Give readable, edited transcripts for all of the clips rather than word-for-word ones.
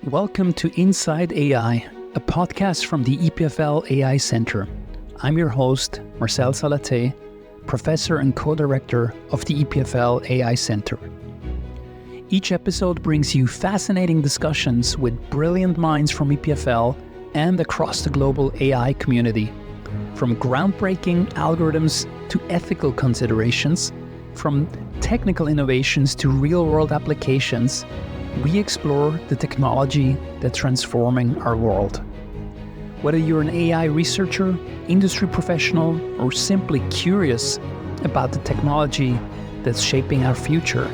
Welcome to Inside AI, a podcast from the EPFL AI Center. I'm your host, Marcel Salathé, professor and co-director of the EPFL AI Center. Each episode brings you fascinating discussions with brilliant minds from EPFL and across the global AI community. From groundbreaking algorithms to ethical considerations, from technical innovations to real-world applications, we explore the technology that's transforming our world. Whether you're an AI researcher, industry professional, or simply curious about the technology that's shaping our future,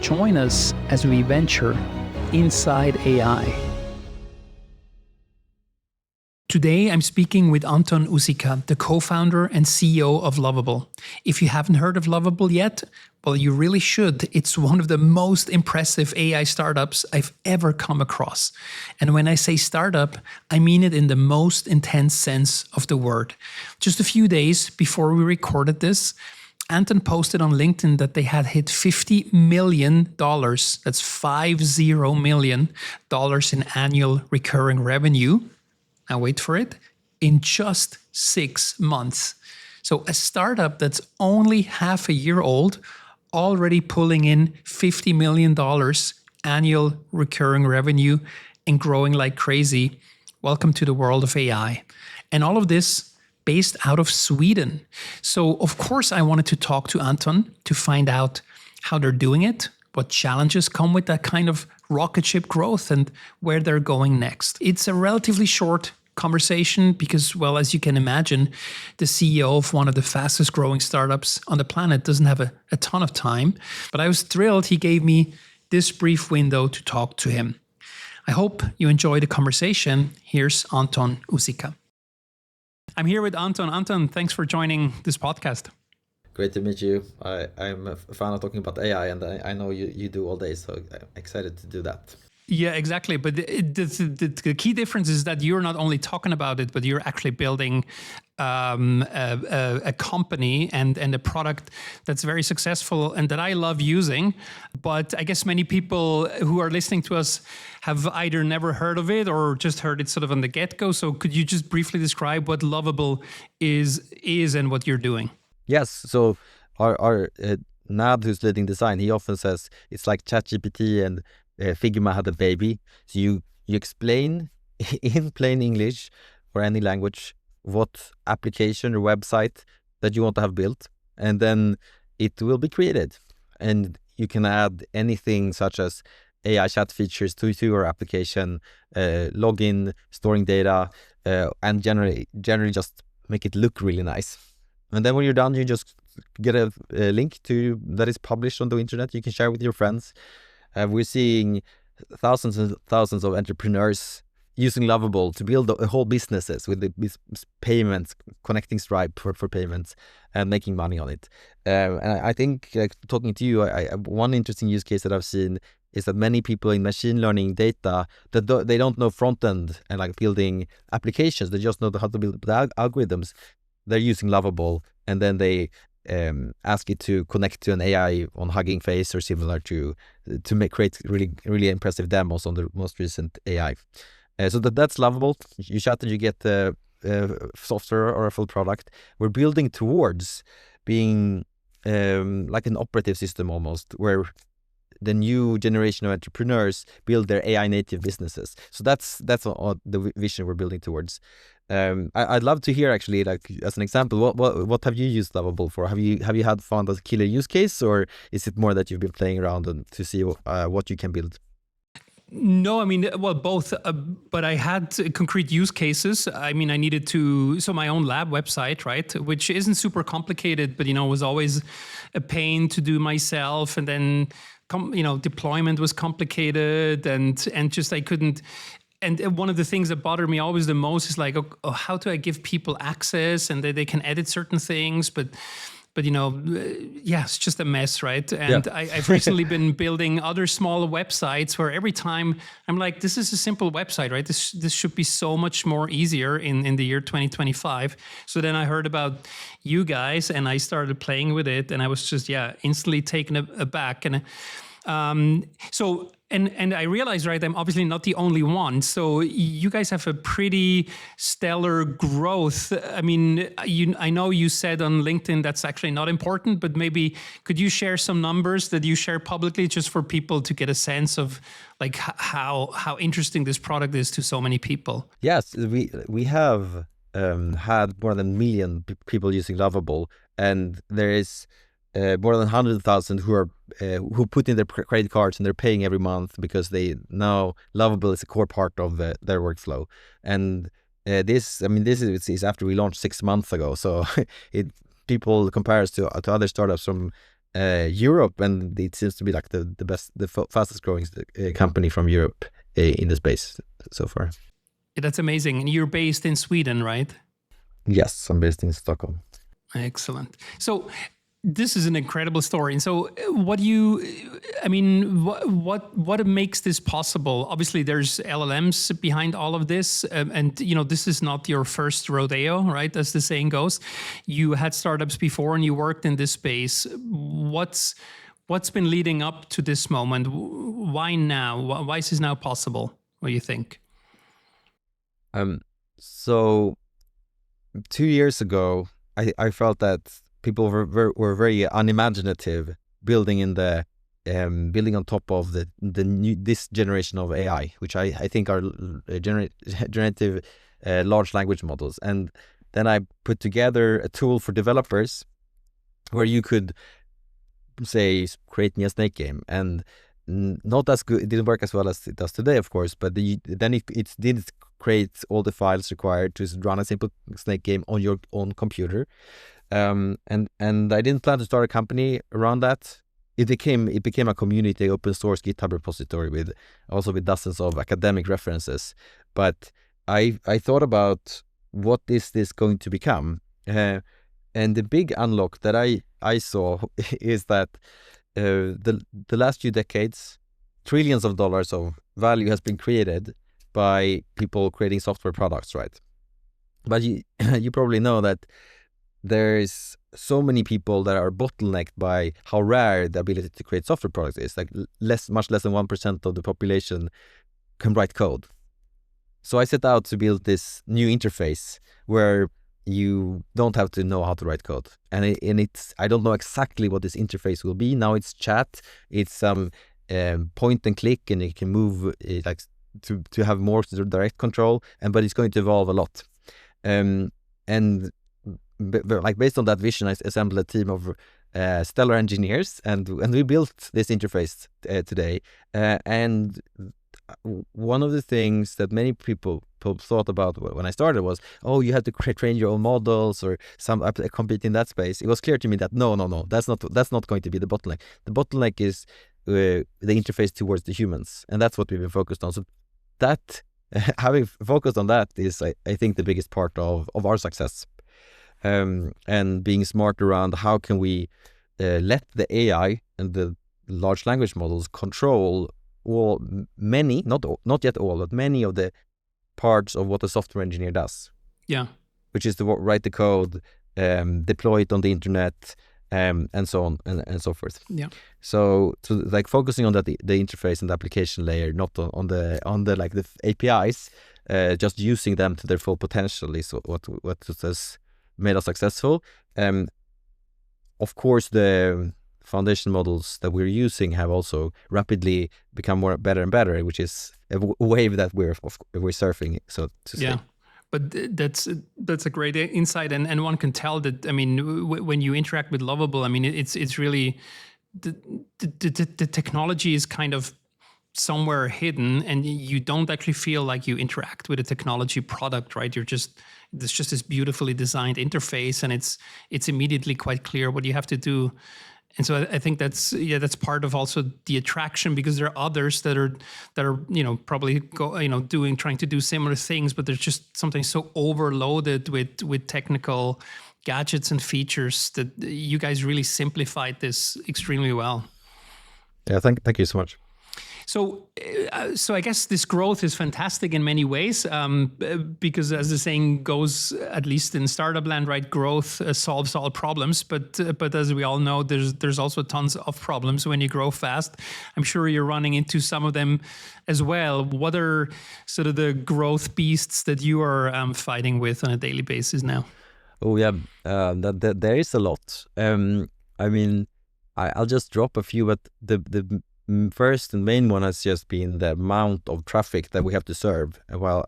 join us as we venture inside AI. Today, I'm speaking with Anton Osika, the co-founder and CEO of Lovable. If you haven't heard of Lovable yet, well, you really should. It's one of the most impressive AI startups I've ever come across. And when I say startup, I mean it in the most intense sense of the word. Just a few days before we recorded this, Anton posted on LinkedIn that they had hit $50 million, that's $50 million in annual recurring revenue. Now wait for it, in just 6 months. So a startup that's only half a year old, already pulling in $50 million annual recurring revenue and growing like crazy. Welcome to the world of AI. And all of this based out of Sweden. So of course I wanted to talk to Anton to find out how they're doing it, what challenges come with that kind of rocket ship growth, and where they're going next. It's a relatively short conversation because, well, as you can imagine, the CEO of one of the fastest growing startups on the planet doesn't have a ton of time. But I was thrilled he gave me this brief window to talk to him. I hope you enjoy the conversation. Here's Anton Osika. I'm here with Anton. Anton, thanks for joining this podcast. Great to meet you. I'm a fan of talking about AI, and I know you do all day, so I'm excited to do that. Yeah, exactly. But the key difference is that you're not only talking about it, but you're actually building a company and a product that's very successful and that I love using. But I guess many people who are listening to us have either never heard of it or just heard it sort of on the get-go. So could you just briefly describe what Lovable is and what you're doing? Yes. So our Nad, who's leading design, he often says it's like ChatGPT and Figma had a baby. So you explain in plain English or any language what application or website that you want to have built, and then it will be created. And you can add anything such as AI chat features to your application, login, storing data, and generally just make it look really nice. And then when you're done, you just get a link to that is published on the internet. You can share with your friends. We're seeing thousands and thousands of entrepreneurs using Lovable to build whole businesses with the payments, connecting Stripe for payments and making money on it. And I think, talking to you, one interesting use case that I've seen is that many people in machine learning data, that they don't know front end and like building applications. They just know how to build algorithms. They're using Lovable, and then they ask it to connect to an AI on Hugging Face or similar to create really impressive demos on the most recent AI. So that's Lovable. You chat and you get the software or a full product. We're building towards being like an operative system almost, where the new generation of entrepreneurs build their AI native businesses. So that's the vision we're building towards. I'd love to hear, actually, like as an example, what have you used Lovable for? Have you found a killer use case, or is it more that you've been playing around and to see what you can build? No, I mean, well, both, but I had concrete use cases. I mean, I needed so my own lab website, right, which isn't super complicated, but, was always a pain to do myself. And then, deployment was complicated and just I couldn't. And one of the things that bothered me always the most is like, how do I give people access and they can edit certain things, but it's just a mess, right? And yeah. I've recently been building other small websites where every time I'm like, this is a simple website, right? This should be so much more easier in the year 2025. So then I heard about you guys and I started playing with it, and I was just instantly taken aback. And So and I realize, right, I'm obviously not the only one. So you guys have a pretty stellar growth. I mean, I know you said on LinkedIn that's actually not important, but maybe could you share some numbers that you share publicly just for people to get a sense of like how interesting this product is to so many people? Yes, we have had more than a million people using Lovable, and there is more than 100,000 who put in their credit cards and they're paying every month because they now Lovable is a core part of their workflow. And this is after we launched 6 months ago, so people compare us to other startups from Europe, and it seems to be like the best, the fastest growing company from Europe in the space so far. That's amazing. And you're based in Sweden, right? Yes, I'm based in Stockholm. Excellent. So this is an incredible story. And so what makes this possible? Obviously there's LLMs behind all of this. And this is not your first rodeo, right? As the saying goes. You had startups before and you worked in this space. What's been leading up to this moment? Why now? Why is this now possible? What do you think? So 2 years ago, I felt that people were very unimaginative building on top of this generation of AI, which I think are generative large language models. And then I put together a tool for developers where you could say, create me a snake game, and not as good. It didn't work as well as it does today, of course, but then it did create all the files required to run a simple snake game on your own computer. And I didn't plan to start a company around that. It became a community open source GitHub repository with dozens of academic references. But I thought about what is this going to become, and the big unlock that I saw is that the last few decades, trillions of dollars of value has been created by people creating software products, right? But you probably know that there's so many people that are bottlenecked by how rare the ability to create software products is. Like much less than 1% of the population can write code. So I set out to build this new interface where you don't have to know how to write code. And I don't know exactly what this interface will be. Now it's chat, it's some point and click, and you can move like to have more direct control, but it's going to evolve a lot. Like based on that vision, I assembled a team of stellar engineers, and we built this interface today. And one of the things that many people thought about when I started was, oh, you have to train your own models or compete in that space. It was clear to me that no, that's not going to be the bottleneck. The bottleneck is the interface towards the humans, and that's what we've been focused on. So that having focused on that is, I think, the biggest part of our success. And being smart around how can we let the AI and the large language models control many, not yet all, but many of the parts of what a software engineer does. Yeah. Which is to write the code, deploy it on the internet, and so on and so forth. Yeah. So like focusing on the interface and the application layer, not on the like the APIs, just using them to their full potential is what has made us successful. Of course, the foundation models that we're using have also rapidly become better and better, which is a wave that we're surfing, so to say. Yeah. But that's a great insight, and one can tell that. I mean, when you interact with Lovable, I mean, it's really the technology is kind of somewhere hidden, and you don't actually feel like you interact with a technology product, right? There's just this beautifully designed interface, and it's immediately quite clear what you have to do. And so I think that's part of also the attraction, because there are others that are probably trying to do similar things, but there's just something so overloaded with technical gadgets and features that you guys really simplified this extremely well. Yeah, thank you so much. So I guess this growth is fantastic in many ways, because as the saying goes, at least in startup land, right, growth solves all problems. But as we all know, there's also tons of problems when you grow fast. I'm sure you're running into some of them as well. What are sort of the growth beasts that you are fighting with on a daily basis now? Oh yeah, there is a lot. I mean, I'll just drop a few, but the first and main one has just been the amount of traffic that we have to serve while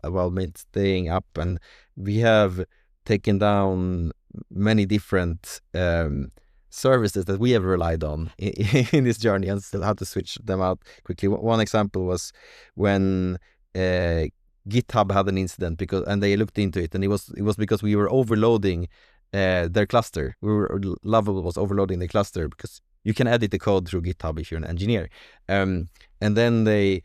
staying up, and we have taken down many different services that we have relied on in this journey, and still have to switch them out quickly. One example was when GitHub had an incident and they looked into it, and it was because we were overloading their cluster. Lovable was overloading the cluster because you can edit the code through GitHub if you're an engineer. And then they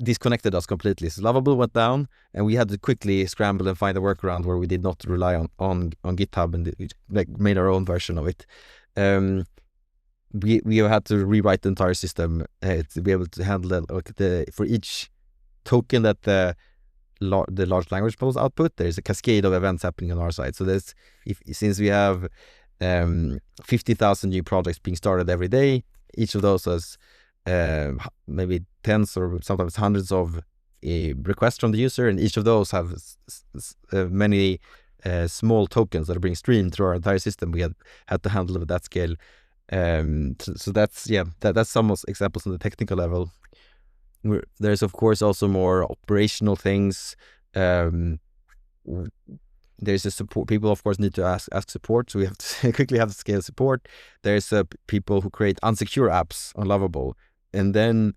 disconnected us completely. So Lovable went down, and we had to quickly scramble and find a workaround where we did not rely on GitHub, and like made our own version of it. We had to rewrite the entire system to be able to handle for each token that the large language models output, there's a cascade of events happening on our side. So since we have 50,000 new projects being started every day, each of those has maybe tens or sometimes hundreds of requests from the user, and each of those have many small tokens that are being streamed through our entire system. We had to handle it at that scale. So that's some examples on the technical level. There's of course also more operational things. There's a support. People of course need to ask support, so we have to quickly have to scale support. There's people who create unsecure apps on Lovable, and then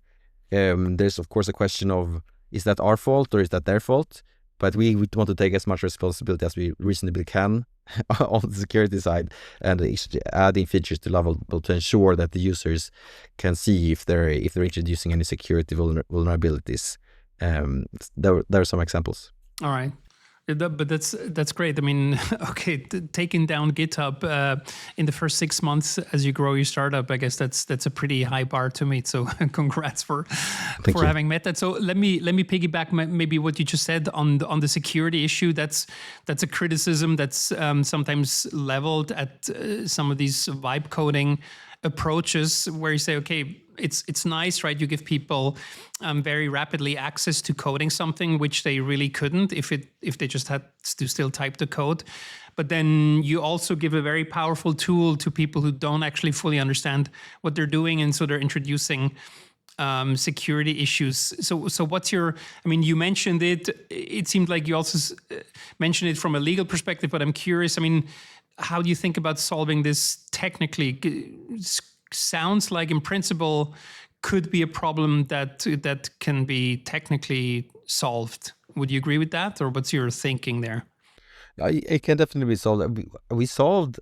there's of course a question of, is that our fault or is that their fault? But we want to take as much responsibility as we reasonably can on the security side, and adding features to Lovable to ensure that the users can see if they're introducing any security vulnerabilities. There are some examples. All right. But that's great. I mean, okay, taking down GitHub in the first 6 months as you grow your startup, I guess that's a pretty high bar to meet. So congrats for having met that. So let me piggyback maybe what you just said on the security issue. That's a criticism that's sometimes leveled at some of these vibe coding approaches, where you say, okay, it's nice, right? You give people very rapidly access to coding something which they really couldn't if they just had to still type the code. But then you also give a very powerful tool to people who don't actually fully understand what they're doing, and so they're introducing security issues. So what's your? I mean, you mentioned it. It seemed like you also mentioned it from a legal perspective, but I'm curious. I mean, how do you think about solving this technically? Sounds like in principle could be a problem that can be technically solved. Would you agree with that, or what's your thinking there? It can definitely be solved.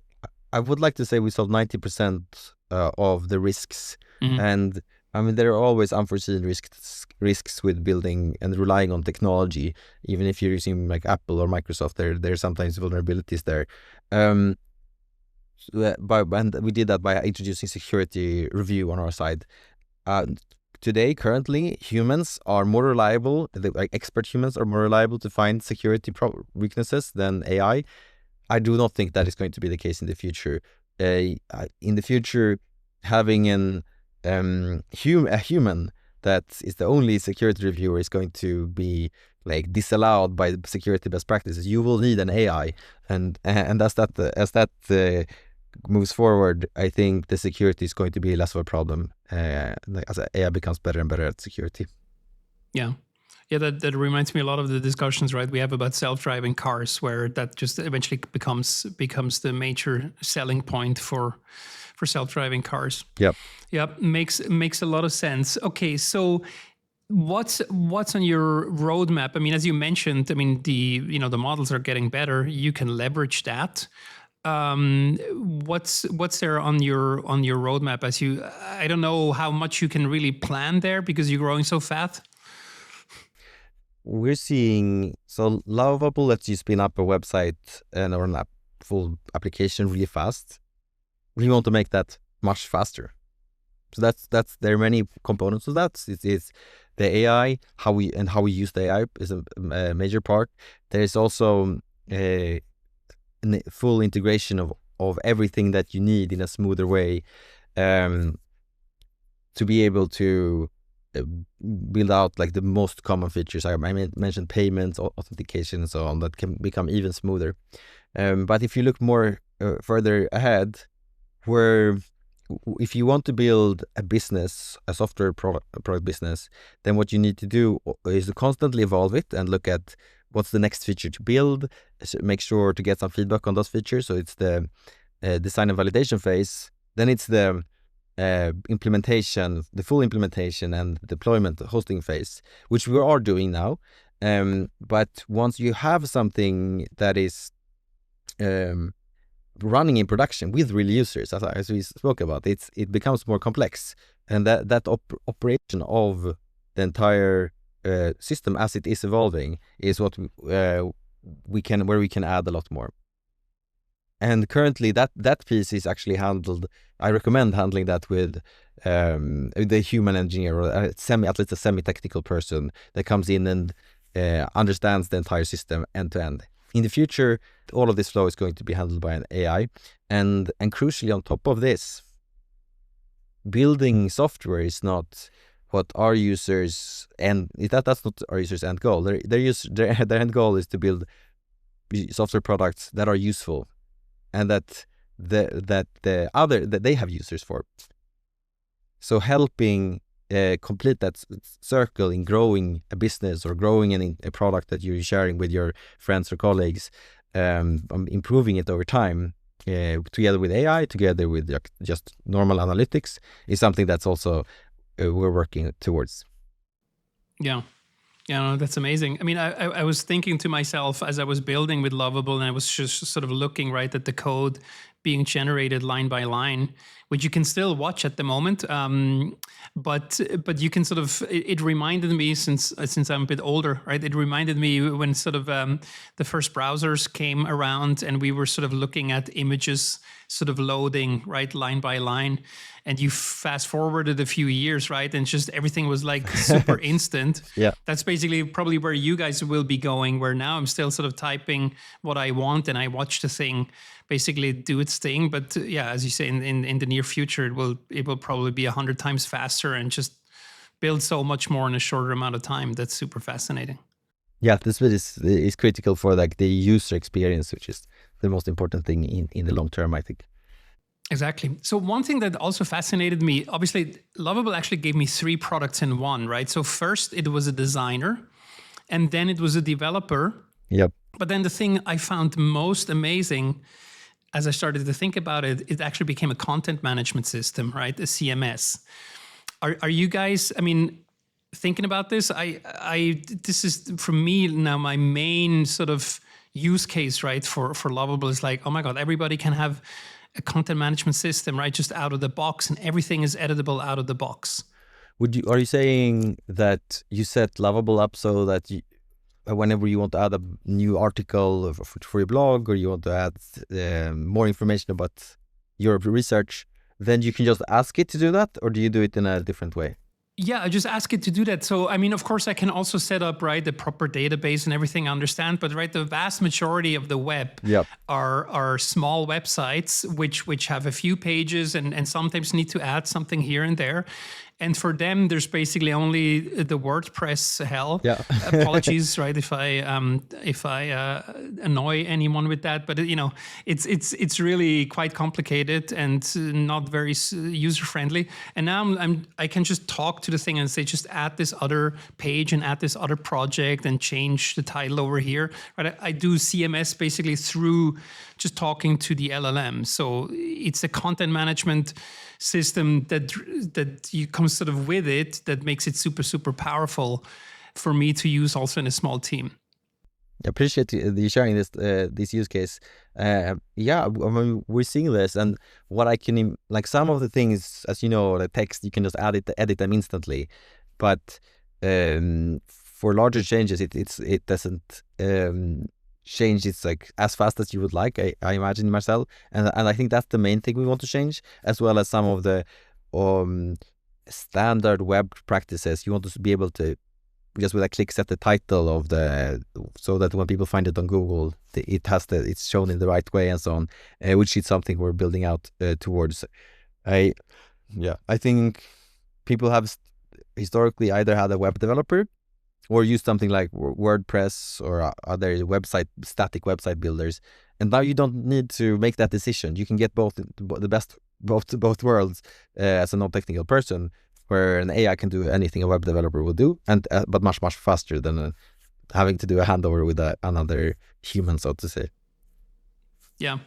I would like to say we solved 90% of the risks. Mm-hmm. And I mean, there are always unforeseen risks with building and relying on technology. Even if you're using like Apple or Microsoft, there's sometimes vulnerabilities there. And we did that by introducing security review on our side. Today, currently, humans are more reliable, like expert humans are more reliable to find security weaknesses than AI. I do not think that is going to be the case in the future. In the future, having a human that is the only security reviewer is going to be like disallowed by the security best practices. You will need an AI, and as that moves forward, I think the security is going to be less of a problem as AI becomes better and better at security. Yeah. That reminds me a lot of the discussions, right, we have about self-driving cars, where that just eventually becomes the major selling point for self-driving cars. Yep, makes a lot of sense. Okay, so what's on your roadmap? I mean, as you mentioned, I mean, the models are getting better. You can leverage that. What's there on your roadmap? I don't know how much you can really plan there because you're growing so fast. We're seeing, so Lovable lets you spin up a website or an full application really fast. We want to make that much faster. So that's there are many components of that. It's the AI, how we use the AI is a major part. There is also a full integration of everything that you need in a smoother way, to be able to build out like the most common features. I mentioned payments, authentication, and so on, that can become even smoother. But if you look more further ahead, where if you want to build a business, a software product business, then what you need to do is to constantly evolve it and look at what's the next feature to build, make sure to get some feedback on those features. So it's the design and validation phase. Then it's the implementation, the full implementation and deployment, hosting phase, which we are doing now. But once you have something that is running in production with real users, as we spoke about, it becomes more complex, and that operation of the entire system as it is evolving is what we can add a lot more. And currently that piece is actually handled. I recommend handling that with the human engineer, or at least a semi-technical person that comes in and understands the entire system end to end. In the future, all of this flow is going to be handled by an AI, and crucially, on top of this, building software is not what our users that's not our users' end goal. Their end goal is to build software products that are useful, and that they have users for. So helping complete that circle in growing a business or growing a product that you're sharing with your friends or colleagues, improving it over time, together with AI, together with just normal analytics, is something that's also we're working towards. Yeah. Yeah, no, that's amazing. I mean, I was thinking to myself as I was building with Lovable, and I was just sort of looking right at the code being generated line by line, which you can still watch at the moment. But you can sort of, it reminded me, since I'm a bit older, right? It reminded me when sort of the first browsers came around, and we were sort of looking at images sort of loading, right, line by line. And you fast forwarded a few years, right? And just everything was like super instant. Yeah. That's basically probably where you guys will be going, where now I'm still sort of typing what I want and I watch the thing basically do its thing. But yeah, as you say, in the near future, it will probably be 100 times faster and just build so much more in a shorter amount of time. That's super fascinating. Yeah, this bit is critical for like the user experience, which is the most important thing in the long term, I think. Exactly. So one thing that also fascinated me, obviously, Lovable actually gave me 3 products in one, right? So first it was a designer, and then it was a developer. Yep. But then the thing I found most amazing, as I started to think about it, it actually became a content management system, right? A CMS. Are you guys, I mean, thinking about this? This is for me now my main sort of use case, right? For Lovable is like, oh my God, everybody can have a content management system, right? Just out of the box, and everything is editable out of the box. Are you saying that you set Lovable up so that whenever you want to add a new article for your blog, or you want to add more information about your research, then you can just ask it to do that, or do you do it in a different way? Yeah, I just ask it to do that. So, I mean, of course, I can also set up, right, the proper database and everything, I understand. But, right, the vast majority of the web are small websites which have a few pages and sometimes need to add something here and there. And for them, there's basically only the WordPress hell. Yeah. Apologies, right, if I annoy anyone with that, but it's really quite complicated and not very user friendly. And now I can just talk to the thing and say, just add this other page and add this other project and change the title over here. Right? I do CMS basically through just talking to the LLM. So it's a content management system that you come sort of with it, that makes it super, super powerful for me to use also in a small team. I appreciate you sharing this use case. I mean, we're seeing this, and what I can like some of the things, as you know, the text you can just edit them instantly, but for larger changes, it doesn't change it's like as fast as you would like, I imagine, Marcel, and I think that's the main thing we want to change, as well as some of the standard web practices. You want to be able to just with a click set the title of so that when people find it on Google, it's shown in the right way and so on, which is something we're building out towards. I think people have historically either had a web developer or used something like WordPress or other static website builders, and now you don't need to make that decision. You can get the best both worlds as a non-technical person, where an AI can do anything a web developer will do, and but much faster than having to do a handover with another human, so to say. Yeah.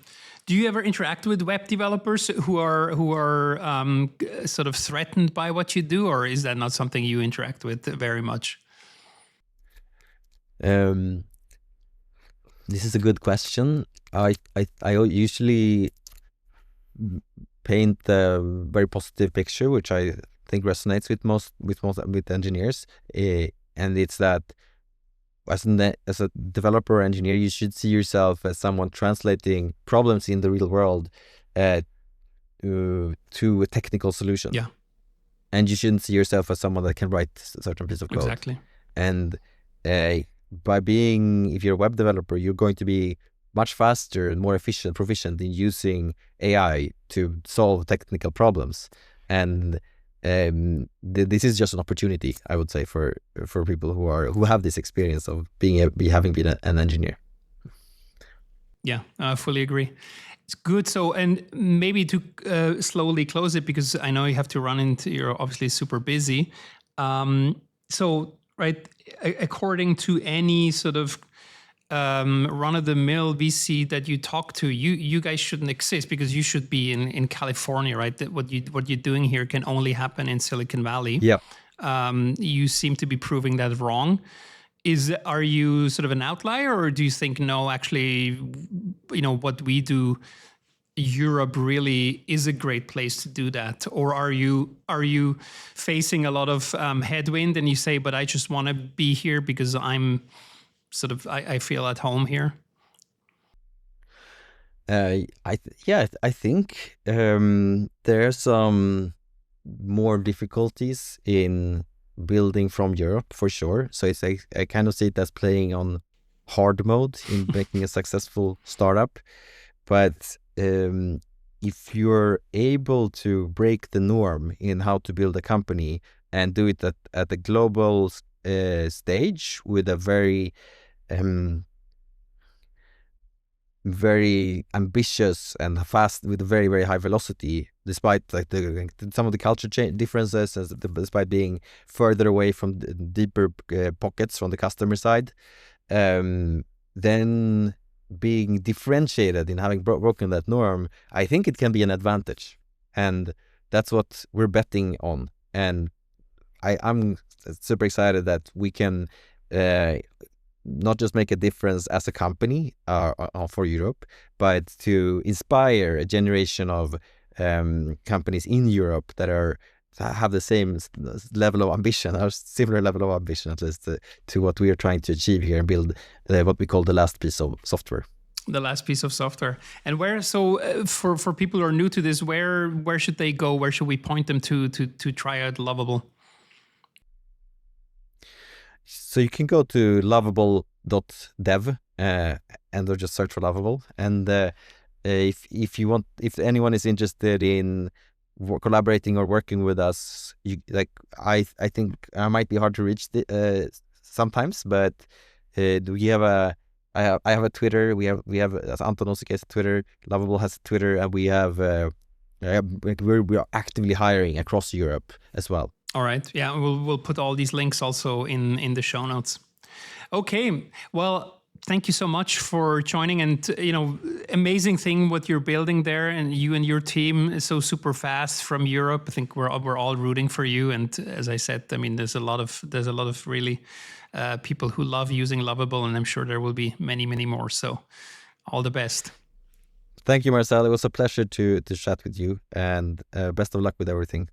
Do you ever interact with web developers who are sort of threatened by what you do, or is that not something you interact with very much? This is a good question. I usually paint a very positive picture, which I think resonates with engineers, and it's that as a developer or engineer, you should see yourself as someone translating problems in the real world to a technical solution. Yeah. And you shouldn't see yourself as someone that can write a certain piece of code. Exactly. And if you're a web developer, you're going to be much faster and more proficient in using AI to solve technical problems. And this is just an opportunity, I would say, for people who have this experience of having been an engineer. Yeah, I fully agree. It's good. So, and maybe to slowly close it, because I know you have to run into, you're obviously super busy. So, right, according to any sort of run-of-the-mill VC that you talk to, you guys shouldn't exist, because you should be in California, right? That what you're doing here can only happen in Silicon Valley. Yeah. You seem to be proving that wrong. Are you sort of an outlier, or do you think, no, actually, what we do, Europe really is a great place to do that? Or are you facing a lot of headwind and you say, but I just want to be here because I'm sort of, I feel at home here? I think there are some more difficulties in building from Europe, for sure. So I kind of see it as playing on hard mode in making a successful startup. But if you're able to break the norm in how to build a company and do it at a global stage with a very very ambitious and fast, with a very, very high velocity, despite like some of the culture differences, despite being further away from the deeper pockets from the customer side, then being differentiated in having broken that norm, I think it can be an advantage, and that's what we're betting on. And I'm super excited that we can not just make a difference as a company for Europe, but to inspire a generation of companies in Europe that have the same level of ambition, or similar level of ambition, at least, to what we are trying to achieve here and build what we call the last piece of software. The last piece of software. And for people who are new to this, where should they go? Where should we point them to try out Lovable? So you can go to lovable.dev and they'll just search for Lovable. And if anyone is interested in collaborating or working with us, I think I might be hard to reach sometimes, but we have I have a Twitter. We have Anton Osika has a Twitter. Lovable has a Twitter, and we are actively hiring across Europe as well. All right. Yeah, we'll put all these links also in the show notes. Okay. Well, thank you so much for joining, and amazing thing what you're building there, and you and your team is so super fast from Europe. I think we're all rooting for you. And as I said, I mean, there's a lot of really people who love using Lovable, and I'm sure there will be many, many more. So all the best. Thank you, Marcel. It was a pleasure to chat with you, and best of luck with everything.